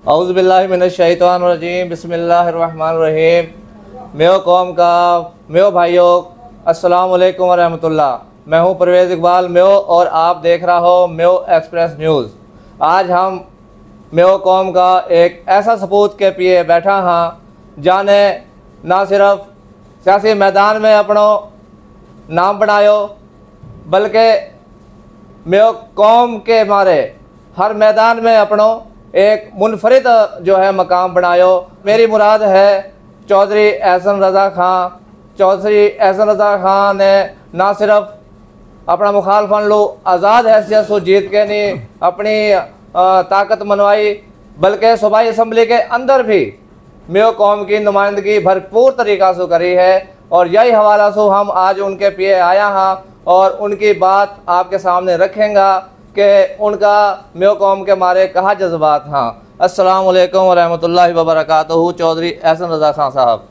औज़ुबिल्लाहि मिनश्शैतानिर्रजीम बिस्मिल्लाहिर्रहमानिर्रहीम। मेरे कौम का मेरे भाइयों अस्सलाम वालेकुम वरहमतुल्लाह। मैं हूं परवेज़ इकबाल मेयो और आप देख रहा हो मेयो एक्सप्रेस न्यूज़। आज हम मेयो कौम का एक ऐसा सपूत के पिए बैठा हाँ जाने ना सिर्फ सियासी मैदान में अपनों नाम बनायो बल्कि मेयो कौम के मारे हर मैदान में अपनों एक मुनफरिद जो है मकाम बनायो। मेरी मुराद है चौधरी एहसन रज़ा खां। चौधरी एहसन रज़ा खां ने ना सिर्फ अपना मुखालफन लो आज़ाद हैसियत से जीत के नहीं अपनी ताकत मनवाई बल्कि सूबाई असम्बली के अंदर भी मेयो कौम की नुमाइंदगी भरपूर तरीक़ा से करी है। और यही हवाला से हम आज उनके पिए आया हाँ और उनकी बात आपके सामने रखेंगे कि उनका मेयो कौम के मारे कहा जज्बात हाँ। अस्सलाम वालेकुम वरहमतुल्लाहि वबरकातुहू। चौधरी एहसन रज़ा खां साहब।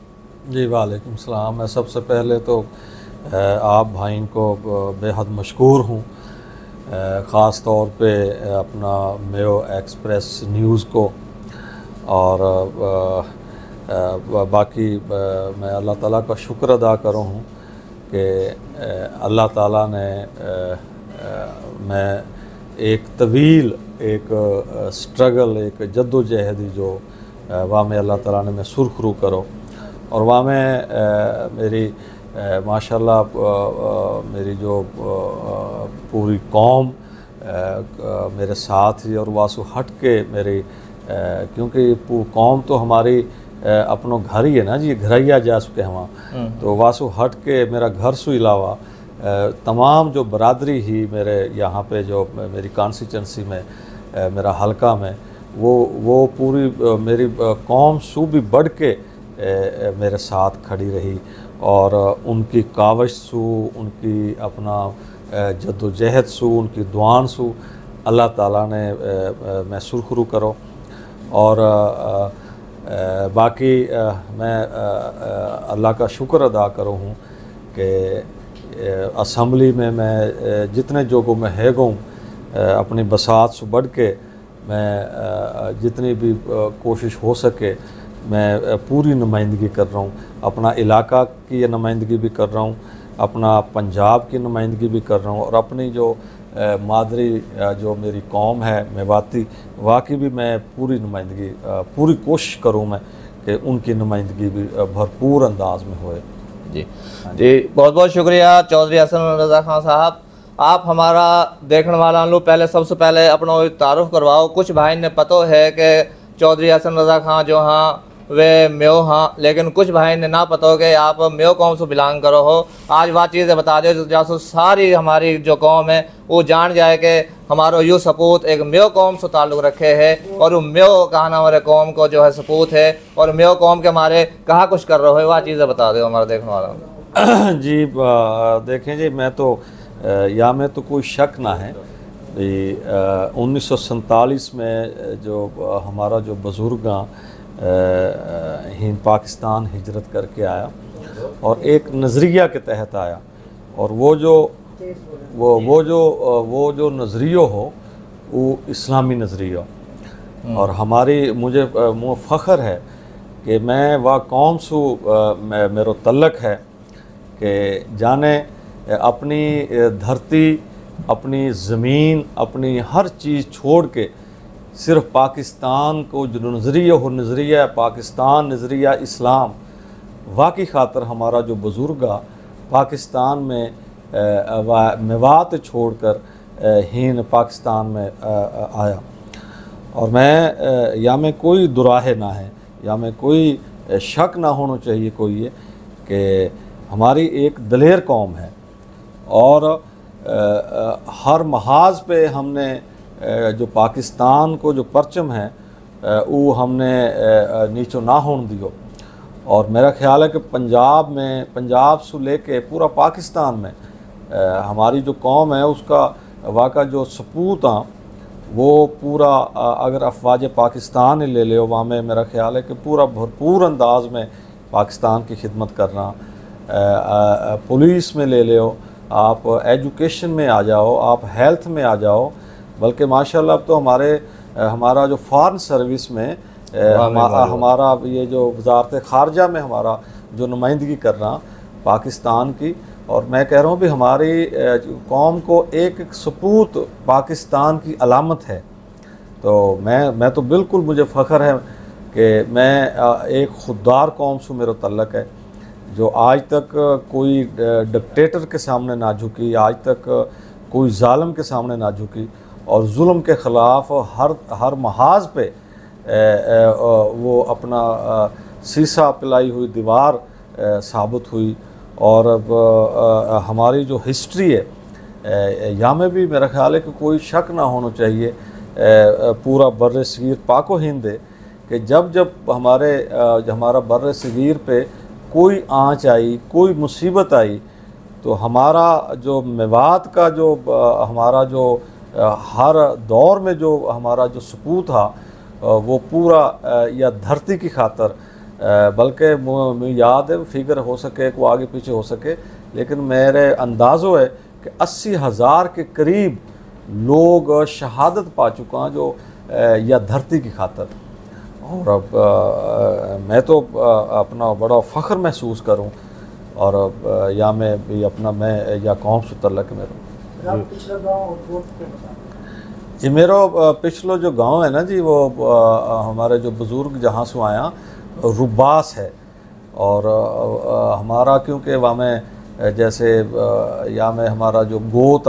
जी वालेकुम सलाम। मैं सबसे पहले तो आप भाई को बेहद मशकूर हूँ, ख़ास तौर पे अपना मेयो एक्सप्रेस न्यूज़ को और बाकी मैं अल्लाह ताला का शुक्र अदा करूँ हूँ कि अल्लाह ताला ने मैं एक तवील एक स्ट्रगल एक जद्दोजहदी जो वहाँ में अल्लाह ताला ने मैं सुरखरू करो और वहाँ में मेरी माशाल्लाह मेरी जो पूरी कौम मेरे साथ ही और वासु हट के मेरी क्योंकि कौम तो हमारी अपनों घर ही है ना जी, घरैया जा चुके हैं वहाँ, तो वासु हट के मेरा घर से अलावा तमाम जो बरादरी ही मेरे यहाँ पे जो मेरी कॉन्स्टिट्यूंसी में मेरा हलका में वो पूरी मेरी कौम सू भी बढ़ के मेरे साथ खड़ी रही और उनकी काविश सू उनकी अपना जद्दोजहद सू उनकी दुआन सू अल्लाह ताला ने मैं सुरखरू करो। और बाकी मैं अल्लाह का शुक्र अदा करूँ हूँ कि असम्बली में मैं जितने जोगों में है गूँ अपनी बसात से बढ़ के मैं जितनी भी कोशिश हो सके मैं पूरी नुमाइंदगी कर रहा हूँ। अपना इलाका की नुमाइंदगी भी कर रहा हूँ, अपना पंजाब की नुमाइंदगी भी कर रहा हूँ और अपनी जो मादरी जो मेरी कौम है मेवाती वहाँ की भी मैं पूरी नुमाइंदगी पूरी कोशिश करूँ मैं कि उनकी नुमाइंदगी भी भरपूर अंदाज में होए। जी जी, बहुत बहुत शुक्रिया चौधरी एहसन रज़ा खां साहब। आप हमारा देखने वाला लो पहले सबसे पहले अपना तारुफ करवाओ। कुछ भाई ने पता है कि चौधरी एहसन रज़ा खां जो हाँ वे मेयो हाँ, लेकिन कुछ भाई ने ना पता हो कि आप मेयो कौम से बिलोंग करो हो। आज वह चीज़ें बता दो जैसे सारी हमारी जो कौम है वो जान जाए कि हमारा यूँ सपूत एक मेयो कौम से ताल्लुक़ रखे है और वो मेयो कहना हमारे कौम को जो है सपूत है और मेयो कौम के मारे कहाँ कुछ कर रहे हो वह चीज़ें बता दो हमारा देखने वाला। जी देखें जी, मैं तो या में तो कोई शक ना है 1947 में जो हमारा जो बुज़ुर्ग हिंद पाकिस्तान हिजरत करके आया और एक नज़रिया के तहत आया और वो जो नज़रिया हो वो इस्लामी नज़रिया और हमारी मुझे फ़ख्र है कि मैं वह कौम से मेरो तल्लक है कि जाने अपनी धरती अपनी ज़मीन अपनी हर चीज़ छोड़ के सिर्फ पाकिस्तान को जो नज़रिया हो नज़रिया पाकिस्तान नज़रिया इस्लाम वाकई खातर हमारा जो बुज़ुर्ग पाकिस्तान में मेवात छोड़कर हिंद पाकिस्तान में आया और मैं या में कोई दुराहे ना है या में कोई शक ना होना चाहिए कोई ये कि हमारी एक दलेर कौम है और हर महाज पे हमने जो पाकिस्तान को जो परचम है वो हमने नीचो ना होने दियो और मेरा ख्याल है कि पंजाब में पंजाब से लेके पूरा पाकिस्तान में हमारी जो कौम है उसका वाक़ा जो सपूत वो पूरा अगर अफवाज पाकिस्तान ले ले वहाँ में मेरा ख्याल है कि पूरा भरपूर अंदाज में पाकिस्तान की खिदमत करना, पुलिस में ले लो आप, एजुकेशन में आ जाओ आप, हेल्थ में आ जाओ, बल्कि माशाल्लाह अब तो हमारे हमारा जो फॉरेन सर्विस में हमारा ये जो वजारत ख़ारजा में हमारा जो नुमाइंदगी कर रहा पाकिस्तान की, और मैं कह रहा हूँ भी हमारी कौम को एक सपूत पाकिस्तान की अलामत है। तो मैं तो बिल्कुल, मुझे फ़ख्र है कि मैं एक खुददार कौम से मेरा तल्लक है, जो आज तक कोई डिक्टेटर के सामने ना झुकी, आज तक कोई जालिम के सामने ना झुकी, और जुल्म के ख़िलाफ़ हर महाज पे वो अपना शीशा पिलाई हुई दीवार साबित हुई। और अब हमारी जो हिस्ट्री है यहाँ में भी मेरा ख़्याल है कि कोई शक ना होना चाहिए पूरा बर्र सगीर पाको हिंद है कि जब हमारा बर्र सगीर पे कोई आँच आई, कोई मुसीबत आई, तो हमारा जो मेवात का जो हमारा जो हर दौर में जो हमारा जो सपूत था वो पूरा या धरती की खातर, बल्कि मुझे याद है फिगर हो सके को आगे पीछे हो सके, लेकिन मेरे अंदाज़ो है कि 80,000 के करीब लोग शहादत पा चुका हैं जो या धरती की खातर। और अब मैं तो अपना बड़ा फ़ख्र महसूस करूं, और अब या मैं भी अपना मैं या कौम से तल्लक मेरा जी मेरो पिछलो जो गांव है ना जी, वो हमारे जो बुज़ुर्ग जहाँ से आया रुबास है, और हमारा क्योंकि वहाँ में जैसे या में हमारा जो गोत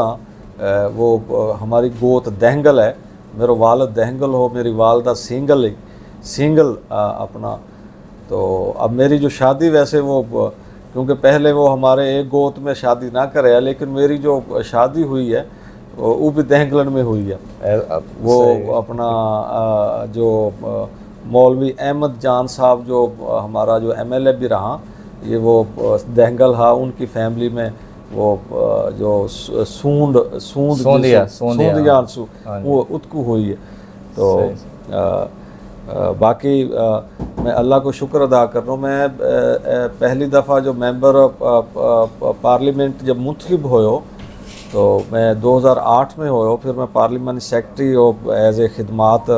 वो हमारी गोत दहंगल है, मेरा वालिद दहंगल हो, मेरी वालदा सिंगल अपना। तो अब मेरी जो शादी वैसे वो क्योंकि पहले वो हमारे एक गोत में शादी ना करे, लेकिन मेरी जो शादी हुई है वो भी दहंगलन में हुई है। वो अपना जो मौलवी अहमद जान साहब जो हमारा जो MLA भी रहा, ये वो दहंगल हा, उनकी फैमिली में वो जो सूंदिया वो उत्कू हुई है। तो बाकी मैं अल्लाह को शुक्र अदा कर रहा हूँ। मैं पहली दफ़ा जो मेंबर पार्लियामेंट जब मुंतखब होयो, तो मैं 2008 में होयो, फिर मैं पार्लियामेंट सेक्रेटरी और एज ए खिदमात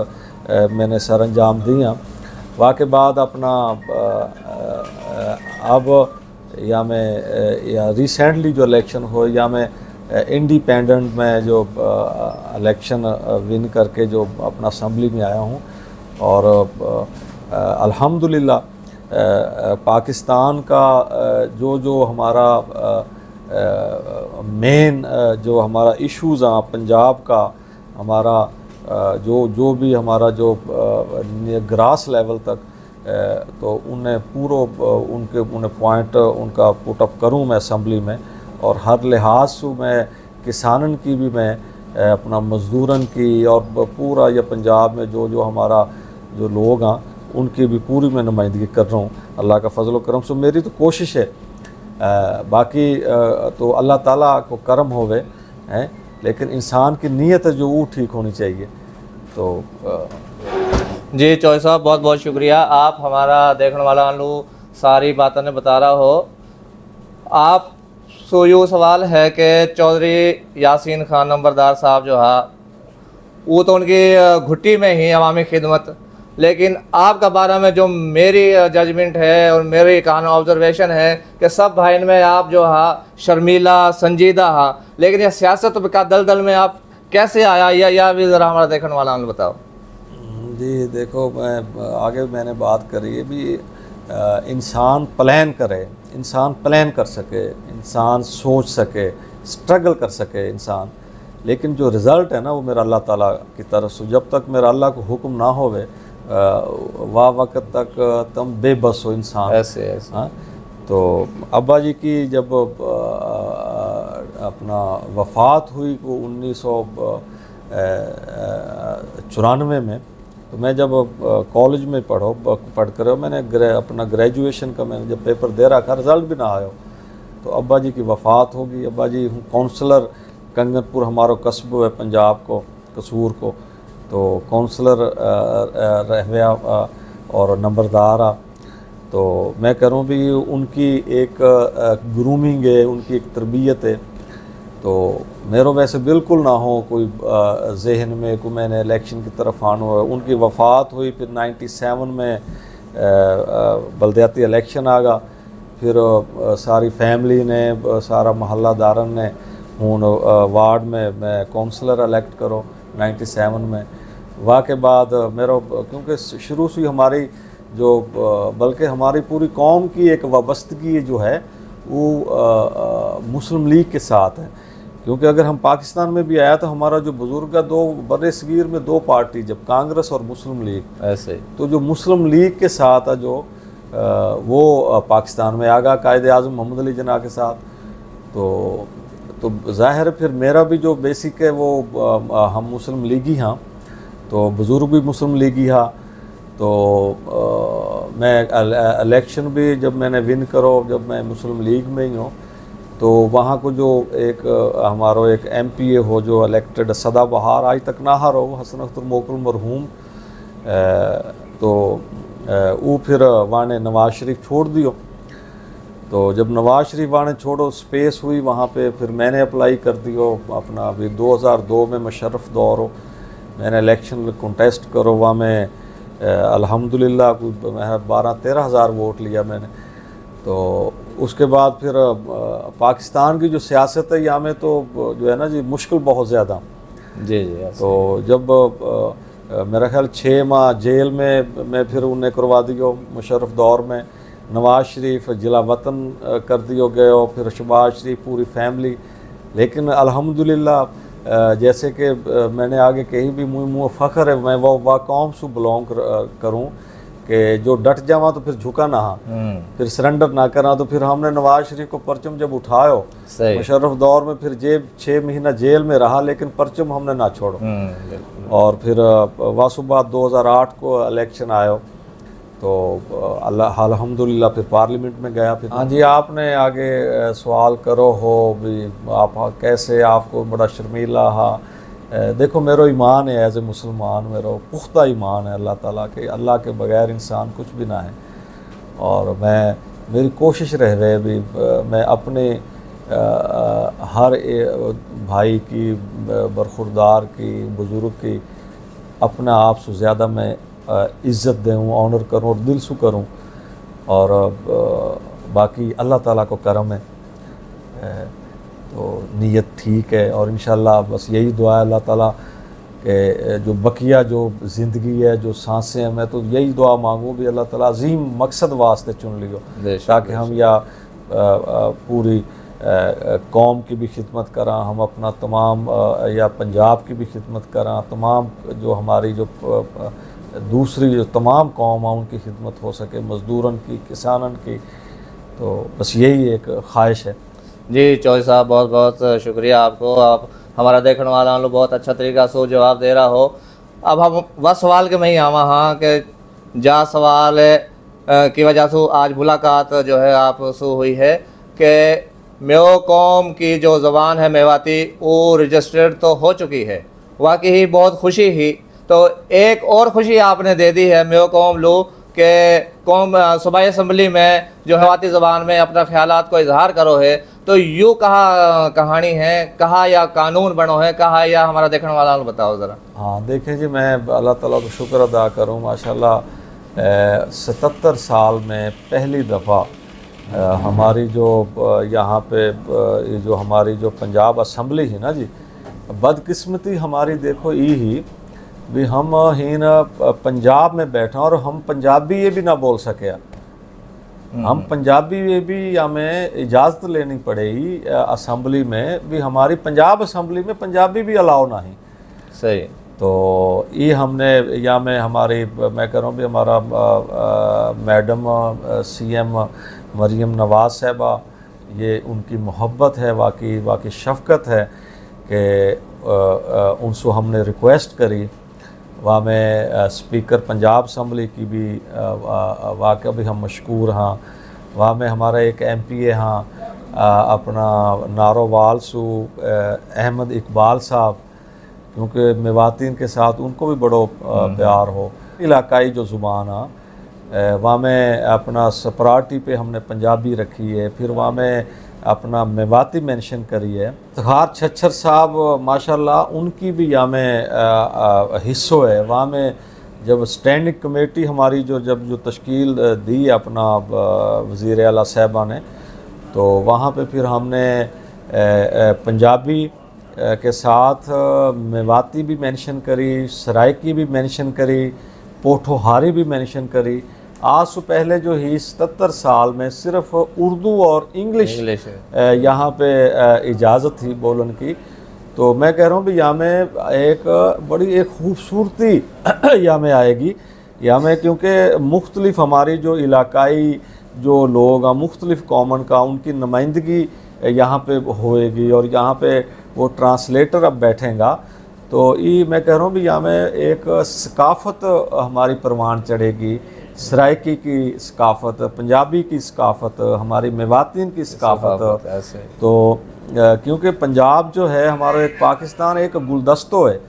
मैंने सर अंजाम दिया। वाके बाद अपना अब या मैं या रिसेंटली जो इलेक्शन हो, या मैं इंडिपेंडेंट में जो इलेक्शन विन करके जो अपना असम्बली में आया हूँ, और अल्हम्दुलिल्लाह पाकिस्तान का जो हमारा मेन जो हमारा इश्यूज़ हैं पंजाब का, हमारा जो भी हमारा जो ग्रास लेवल तक, तो उन्हें उन्हें पॉइंट उनका पुट अप करूँ मैं असम्बली में, और हर लिहाज से मैं किसानन की भी मैं अपना मज़दूरन की, और पूरा या पंजाब में जो हमारा जो लोग हैं उनकी भी पूरी मैं नुमाइंदगी कर रहा हूँ। अल्लाह का फजल करम से मेरी तो कोशिश है, बाकी तो अल्लाह ताला को करम होवे हैं, लेकिन इंसान की नीयत है जो वो ठीक होनी चाहिए। तो जी चौधरी साहब बहुत बहुत शुक्रिया, आप हमारा देखने वाला सारी बातें ने बता रहा हो। आप सो यो सवाल है कि चौधरी यासीन खान नंबरदार साहब जो है वो तो उनकी घुट्टी में ही अवामी खिदमत, लेकिन आपका बारे में जो मेरी जजमेंट है और मेरी कान ऑब्जर्वेशन है कि सब भाई में आप जो है शर्मीला संजीदा है, लेकिन यह सियासत का दलदल में आप कैसे आया, या भी ज़रा हमारा देखने वाला बताओ। जी देखो, मैं आगे मैंने बात करी है भी इंसान प्लान करे, इंसान प्लान कर सके, इंसान सोच सके, स्ट्रगल कर सके इंसान, लेकिन जो रिज़ल्ट है ना वो मेरा अल्लाह ताला की तरफ से, जब तक मेरा अल्लाह को हुक्म ना होवे वाह वक़्त तक तुम बेबस हो इंसान। ऐसे हाँ, तो अब्बा जी की जब अपना वफ़ात हुई वो 1994 में, तो मैं जब कॉलेज में पढ़ कर मैंने अपना ग्रेजुएशन का मैंने जब पेपर दे रहा था, रिज़ल्ट भी ना आया, तो अब्बा जी की वफ़ात होगी। अब्बा जी काउंसलर कंगनपुर हमारा कस्बो है पंजाब को, कसूर को, तो काउंसलर रहविया और नंबरदार आ। तो मैं करूँ भी उनकी एक ग्रूमिंग है, उनकी एक तरबियत है, तो मेरो वैसे बिल्कुल ना हो कोई जहन में को मैंने इलेक्शन की तरफ आना हो। उनकी वफ़ात हुई, फिर 97 में बलदियाती इलेक्शन आ गया, फिर सारी फैमिली ने, सारा महल्लादारन ने हूँ वार्ड में मैं काउंसलर इलेक्ट करो 97 में। वाह के बाद मेरा, क्योंकि शुरू से हमारी जो बल्कि हमारी पूरी कौम की एक वाबस्तगी जो है वो मुस्लिम लीग के साथ है। क्योंकि अगर हम पाकिस्तान में भी आया तो हमारा जो बुज़ुर्ग का दो बड़े सगीर में दो पार्टी, जब कांग्रेस और मुस्लिम लीग, ऐसे ही तो जो मुस्लिम लीग के साथ है जो वो पाकिस्तान में आ गया कायदे आज़म मोहम्मद अली जिन्ना के साथ। तो ज़ाहिर है फिर मेरा भी जो बेसिक है वो हम मुस्लिम लीगी हाँ, तो बुज़ुर्ग भी मुस्लिम लीगी हाँ। तो मैं इलेक्शन भी जब मैंने विन करो, जब मैं मुस्लिम लीग में ही हूँ, तो वहाँ को जो एक हमारो एक MPA हो जो इलेक्टेड सदाबहार आज तक ना हारो, हसन अख्तर मोकल मरहूम, तो वो फिर वाने नवाज शरीफ छोड़ दियो। तो जब नवाज शरीफ वाने छोड़ो स्पेस हुई वहाँ पे, फिर मैंने अप्लाई कर दियो अपना। अभी 2002 में मुशर्रफ दौर हो, मैंने इलेक्शन कंटेस्ट करो, वहाँ में अल्हम्दुलिल्लाह 12-13 हज़ार वोट लिया मैंने। तो उसके बाद फिर पाकिस्तान की जो सियासत है यहाँ में तो जो है ना जी मुश्किल बहुत ज़्यादा। जी। तो जब मेरा ख्याल 6 माह जेल में मैं फिर उन्हें करवा दियो मुशर्रफ दौर में। नवाज शरीफ जिला वतन कर दियो गए, और फिर शहबाज शरीफ पूरी फैमिली। लेकिन अल्हम्दुलिल्लाह जैसे कि मैंने आगे कहीं भी मुँह फ़ख्र है, मैं वह कौम से बिलोंग करूँ कि जो डट जावा तो फिर झुका ना, फिर सरेंडर ना करा। तो फिर हमने नवाज शरीफ को परचम जब उठायो मुशर्रफ दौर में, फिर 6 महीना जेल में रहा, लेकिन परचम हमने ना छोड़ो। और फिर वासुबाद 2008 को इलेक्शन आयो, तो अल्हम्दुलिल्लाह फिर पार्लियामेंट में गया। फिर हाँ जी, आपने आगे सवाल करो हो भी आप कैसे, आपको बड़ा शर्मीला हा। देखो मेरो ईमान है, एज ए मुसलमान मेरो पुख्ता ईमान है अल्लाह ताला के, अल्लाह के बगैर इंसान कुछ भी ना है। और मेरी कोशिश रहे भी मैं अपने हर भाई की, बरखुरदार की, बुज़ुर्ग की अपने आप से ज़्यादा मैं इज़्ज़त दूँ, ऑनर करूँ और दिल से करूँ। और बाकी अल्लाह ताला को करम है, तो नीयत ठीक है। और इंशाअल्लाह बस यही दुआ है अल्लाह ताला के जो बकिया जो ज़िंदगी है, जो सांसें हैं, मैं तो यही दुआ मांगूँ भी अल्लाह ताला अजीम मकसद वास्ते चुन लियो, ताकि हम या पूरी कौम की भी खिदमत करा, हम अपना तमाम या पंजाब की भी खिदमत करा, तमाम जो हमारी जो दूसरी जो तमाम कौम है उनकी खिदमत हो सके, मज़दूरन की, किसानन की। तो बस यही एक ख्वाहिश है। जी चौधरी साहब, बहुत बहुत शुक्रिया आपको। आप हमारा देखने वाला लोग बहुत अच्छा तरीका से जवाब दे रहा हो। अब हम वह सवाल के में ही आवा हाँ कि जा सवाल की वजह से आज मुलाकात जो है आप से हुई है कि मेो कौम की जो ज़बान है मेवाती वो रजिस्टर्ड तो हो चुकी है, वाकई ही बहुत खुशी ही। तो एक और खुशी आपने दे दी है मेो कौम लो कि कौम सूबाई असम्बली में जो मेवाती ज़बान में अपना ख्यालात को इजहार करो है। तो यूँ कहा कहानी है, कहा या कानून बनो है, कहा या हमारा देखने वाला बताओ ज़रा। हाँ देखें जी, मैं अल्लाह ताला को शुक्र अदा करूँ, माशाल्लाह 77 साल में पहली दफ़ा हमारी जो यहाँ पे जो हमारी जो पंजाब असम्बली है ना जी, बदकिस्मती हमारी देखो ही भी हम ही ना पंजाब में बैठा और हम पंजाबी ये भी ना बोल सके। हम पंजाबी ये भी हमें इजाज़त लेनी पड़ेगी असम्बली में भी, हमारी पंजाब असम्बली में पंजाबी भी अलाउ नहीं। सही। तो ये हमने या में हमारी मैं कह रहा हूँ भी हमारा मैडम CM मरियम नवाज़ साहबा, ये उनकी मोहब्बत है, वाकई शफ़क़त है कि उनसे हमने रिक्वेस्ट करी। वहाँ में स्पीकर पंजाब असम्बली की भी वाकई भी हम मशकूर हाँ। वहाँ में हमारा एक MPA हाँ अपना नारोवाल सू अहमद इकबाल साहब, क्योंकि मेवातीन के साथ उनको भी बड़ो प्यार हो। इलाकाई जो ज़ुबान हाँ वहाँ में अपना सपराटी पे हमने पंजाबी रखी है, फिर वहाँ में अपना मेवाती मेंशन करी है। तखार छच्छर साहब माशाल्लाह उनकी भी यहाँ में हिस्सों है। वहाँ में जब स्टैंडिंग कमेटी हमारी जो तश्कील दी अपना वज़ीर आला साहबा ने, तो वहाँ पे फिर हमने पंजाबी के साथ मेवाती भी मेंशन करी, सराइकी भी मेंशन करी, पोठोहारी भी मेंशन करी। आज से पहले जो ही 77 साल में सिर्फ उर्दू और इंग्लिश यहाँ पे इजाज़त थी बोलन की। तो मैं कह रहा हूँ भी यहाँ में एक बड़ी एक खूबसूरती यहाँ में आएगी यहाँ में, क्योंकि मुख्तलिफ हमारी जो इलाकाई जो लोग हैं मुख्तलिफ कौमन का उनकी नुमाइंदगी यहाँ पे होएगी और यहाँ पे वो ट्रांसलेटर अब बैठेगा। तो ये मैं कह रहा हूँ भी यहाँ में एक सकाफ़त हमारी परवान चढ़ेगी, सराइकी की सकाफ़त, पंजाबी की सकाफ़त, हमारी मेवातीन की सकाफ़त। तो क्योंकि पंजाब जो है हमारा एक पाकिस्तान एक गुलदस्तो है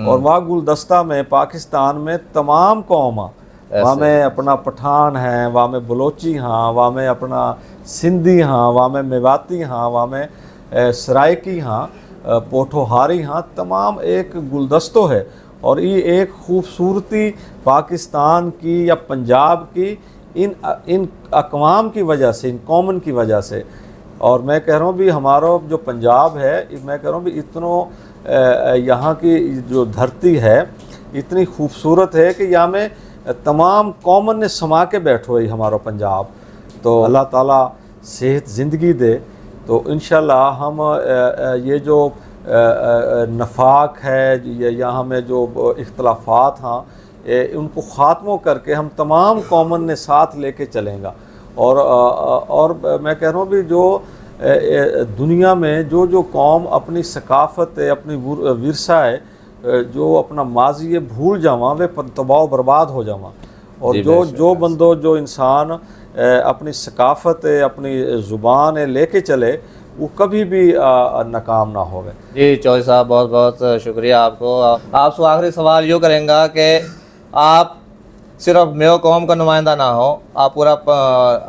और वह गुलदस्ता में पाकिस्तान में तमाम कौम वहाँ में अपना पठान है, वहाँ में बलोची हाँ, वहाँ में अपना सिंधी हाँ, वहाँ में मेवाती हाँ, वहाँ में सराइकी हाँ, पोठोहारी हाँ, तमाम एक गुलदस्तो है। और ये एक खूबसूरती पाकिस्तान की या पंजाब की इन अक़वाम की वजह से, इन कौमन की वजह से। और मैं कह रहा हूँ भी हमारा जो पंजाब है, मैं कह रहा हूँ भी इतनों यहाँ की जो धरती है इतनी खूबसूरत है कि यहाँ में तमाम कौमन ने समा के बैठो है हमारा पंजाब। तो अल्लाह ताला सेहत ज़िंदगी दे। तो इंशाल्लाह हम ये जो नफाक है यहाँ में जो इख्तलाफात हैं उनको ख़ात्मो करके हम तमाम कौमन ने साथ लेके चलेंगे। और मैं कह रहा हूँ भी जो दुनिया में जो कौम अपनी सकाफ़त है, अपनी विरसा है, जो अपना माजी है भूल जावा वे तबाह बर्बाद हो जावा। और जो बंदो जो इंसान अपनी सकाफ़त है, अपनी ज़ुबान है लेके चले वो कभी भी नाकाम ना होवे। जी चौधरी साहब बहुत बहुत शुक्रिया आपको। आपसे आखिरी सवाल यूँ करेंगे कि आप सिर्फ मेयो कौम का नुमाइंदा ना हो, आप पूरा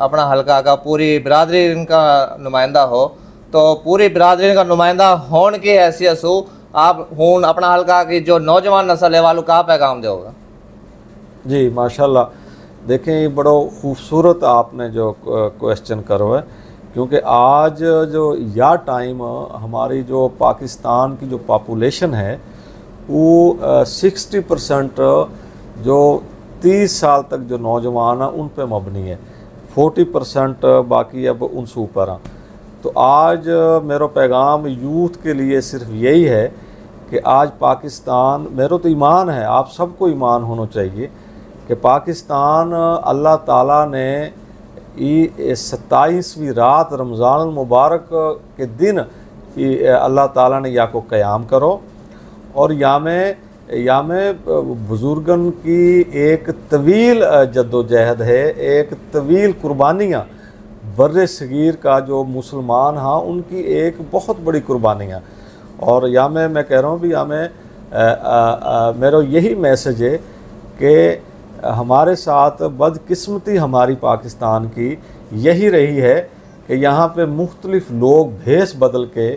अपना हलका का पूरी बिरादरी का नुमाइंदा हो, तो पूरी बिरादरी का नुमाइंदा होने की हैसियत से आप हूँ अपना हलका की जो नौजवान नस्ल है वालों का पैगाम दोगे? जी माशाल्लाह, देखें ये बड़ा खूबसूरत आपने जो क्वेश्चन करो है, क्योंकि आज जो या टाइम हमारी जो पाकिस्तान की जो पॉपुलेशन है वो 60% जो 30 साल तक जो नौजवान हैं उन पे मबनी है, 40% बाकी अब उनसे ऊपर हैं। तो आज मेरा पैगाम यूथ के लिए सिर्फ यही है कि आज पाकिस्तान, मेरा तो ईमान है, आप सबको ईमान होना चाहिए कि पाकिस्तान अल्लाह ताला ने 27वीं रात रमज़ान मुबारक के दिन अल्लाह ताला ने या को क़याम करो और या में बुज़ुर्गन की एक तवील जद्दोजहद है, एक तवील कुर्बानियाँ बर्रे सगीर का जो मुसलमान हाँ उनकी एक बहुत बड़ी कुर्बानियाँ। और या मैं कह रहा हूँ भी या मेरा यही मैसेज है कि हमारे साथ बदकिस्मती हमारी पाकिस्तान की यही रही है कि यहाँ पे मुख्तलिफ लोग भेस बदल के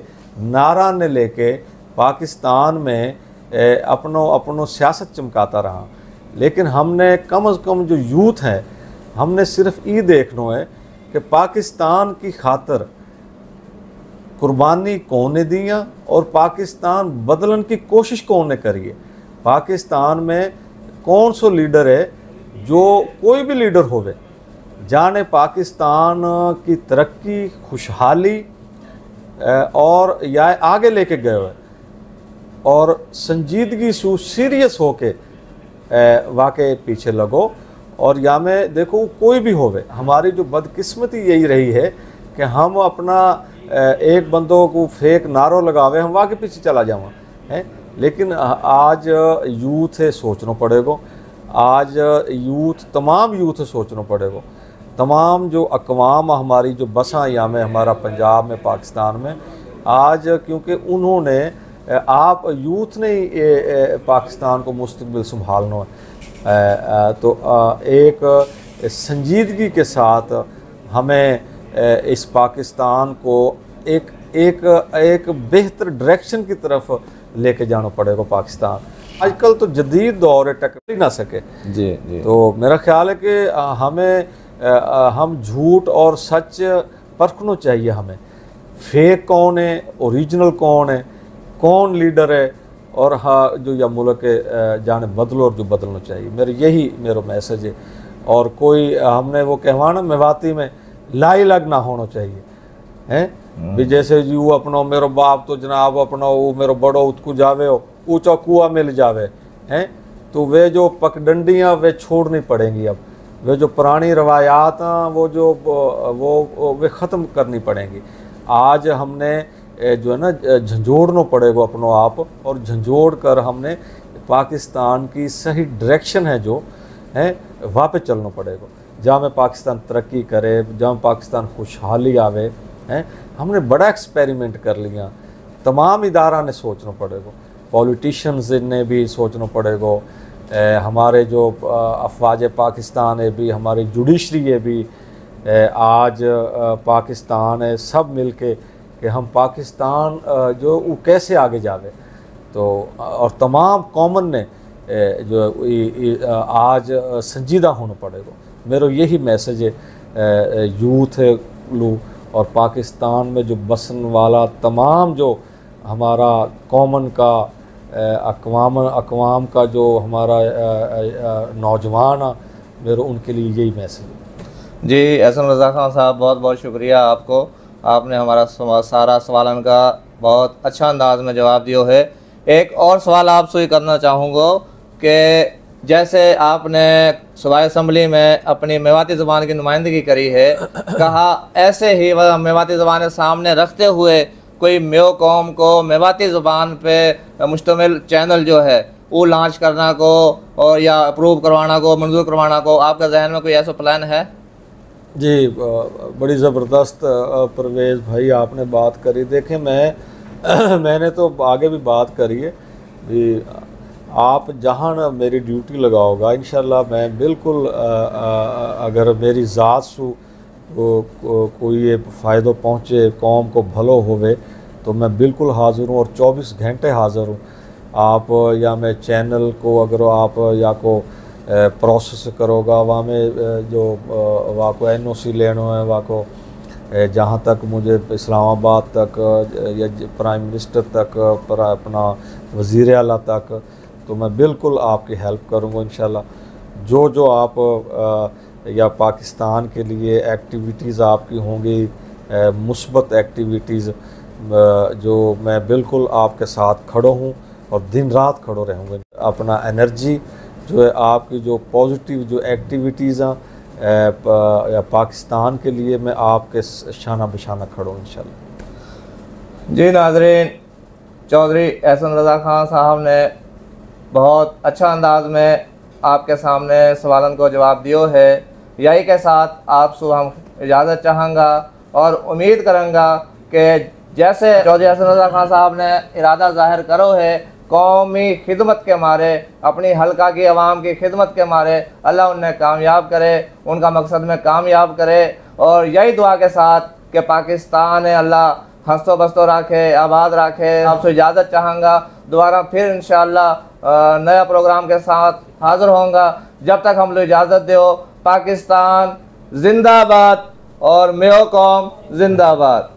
नारा ने लेके पाकिस्तान में अपनो सियासत चमकाता रहा। लेकिन हमने कम अज़ कम जो यूथ हैं हमने सिर्फ ये देखना है कि पाकिस्तान की खातर कुर्बानी कौन ने दिया और पाकिस्तान बदलन की कोशिश कौन ने करी है। पाकिस्तान में कौन सो लीडर है, जो कोई भी लीडर होवे जाने पाकिस्तान की तरक्की खुशहाली और या आगे लेके गए हुए और संजीदगी से सीरियस होके वाकई पीछे लगो। और या में देखो कोई भी होवे, हमारी जो बदकिस्मती यही रही है कि हम अपना एक बंदों को फेक नारों लगावे हम वाकई पीछे चला जावा है। लेकिन आज यूथ है सोचना पड़ेगा, आज यूथ तमाम यूथ सोचना पड़ेगा, तमाम जो अक़वाम हमारी जो बसा या में हमारा पंजाब में पाकिस्तान में आज, क्योंकि उन्होंने आप यूथ ने पाकिस्तान को मुस्तकबिल संभालना है। तो एक संजीदगी के साथ हमें इस पाकिस्तान को एक एक एक बेहतर डायरेक्शन की तरफ लेके जाना पड़ेगा। पाकिस्तान आजकल तो जदीद दौर है, टक्कर ही ना सके। जी जी। तो मेरा ख्याल है कि हम झूठ और सच परखना चाहिए। हमें फेक कौन है, ओरिजिनल कौन है, कौन लीडर है, और हाँ जो या मुल्क के जाने बदलो और जो बदलना चाहिए। मेरा मैसेज है। और कोई हमने वो कहवाना मेवाती में लाई लग ना होना चाहिए हैं भी, जैसे जी वो अपना मेरो बाप तो जनाब अपना वो मेरो बड़ो उसको जावे हो ऊंचा कुआ मिल जावे हैं। तो वे जो पगडंडियाँ वे छोड़नी पड़ेंगी। अब वे जो पुरानी रवायात वो वे ख़त्म करनी पड़ेंगी। आज हमने जो है ना झंझोड़ना पड़ेगा अपनों आप, और झंझोड़ कर हमने पाकिस्तान की सही डायरेक्शन है जो है वहाँ पे चलना पड़ेगा, जहाँ में पाकिस्तान तरक्की करे, जहाँ पाकिस्तान खुशहाली आवे हैं। हमने बड़ा एक्सपेरिमेंट कर लिया, तमाम इदारा ने सोचना पड़ेगा, पॉलिटिशियंस ने भी सोचना पड़ेगा, हमारे जो अफवाज पाकिस्तान है भी, हमारी जुडिशरी है भी, आज पाकिस्तान है, सब मिल के कि हम पाकिस्तान जो वो कैसे आगे जावे। तो और तमाम कॉमन ने जो आज संजीदा होना पड़ेगा। मेरा यही मैसेज है यूथ है लू, और पाकिस्तान में जो बसन वाला तमाम जो हमारा कॉमन का अकवाम का जो हमारा नौजवान है, मेरा उनके लिए यही मैसेज है। जी एहसन रज़ा खान साहब, बहुत बहुत शुक्रिया आपको। आपने हमारा सारा सवालन का बहुत अच्छा अंदाज में जवाब दिया है। एक और सवाल आपसे करना चाहूँगा कि जैसे आपने सूबाई असम्बली में अपनी मेवाती ज़बान की नुमाइंदगी करी है, कहा ऐसे ही वह मेवाती ज़बान सामने रखते हुए कोई मेो कौम को मेवाती ज़बान पे मुश्तमिल चैनल जो है वो लॉन्च करना को और या अप्रूव करवाना को, मंजूर करवाना को, आपका जहन में कोई ऐसा प्लान है? जी बड़ी ज़बरदस्त परवेज़ भाई आपने बात करी। देखें मैंने तो आगे भी बात करी है कि आप जहाँ ना मेरी ड्यूटी लगाओगा इंशाल्लाह मैं बिल्कुल अगर मेरी ज़ात सु कोई ये फ़ायदा पहुँचे, कौम को भलो होवे, तो मैं बिल्कुल हाज़िर हूँ और 24 घंटे हाज़िर हूँ। आप या मैं चैनल को अगर आप या को प्रोसेस करोगा, वहाँ में जो वहाँ को NOC लेना है, वहाँ को जहाँ तक मुझे इस्लामाबाद तक या प्राइम मिनिस्टर तक पर अपना वज़ीर आला तक, तो मैं बिल्कुल आपकी हेल्प करूँगा इंशाल्लाह। जो आप या पाकिस्तान के लिए एक्टिविटीज़ आपकी होंगी, मुस्बत एक्टिविटीज़, जो मैं बिल्कुल आपके साथ खड़ा हूँ और दिन रात खड़ो रहूँगा। अपना एनर्जी जो है आपकी जो पॉजिटिव जो एक्टिविटीज़ हैं पाकिस्तान के लिए, मैं आपके शाना बिशाना खड़ो इंशाल्लाह। जी नाज़रीन, चौधरी एहसन रज़ा खान साहब ने बहुत अच्छा अंदाज में आपके सामने सवालन को जवाब दियो है। यही के साथ आपसे हम इजाज़त चाहूँगा और उम्मीद करूँगा कि जैसे चौधरी एहसन रज़ा खान साहब ने इरादा ज़ाहिर करो है, कौमी खिदमत के मारे, अपनी हल्का की आवाम की खिदमत के मारे, अल्लाह उन्हें कामयाब करे, उनका मकसद में कामयाब करे। और यही दुआ के साथ कि पाकिस्तान है अल्लाह हंसतो बसतो रखे, आबाद रखे। आपसे इजाज़त चाहूँगा, दोबारा फिर इंशाअल्लाह नया प्रोग्राम के साथ हाज़िर होऊंगा। जब तक हम लोग इजाज़त दो, पाकिस्तान जिंदाबाद और मेो कौम जिंदाबाद।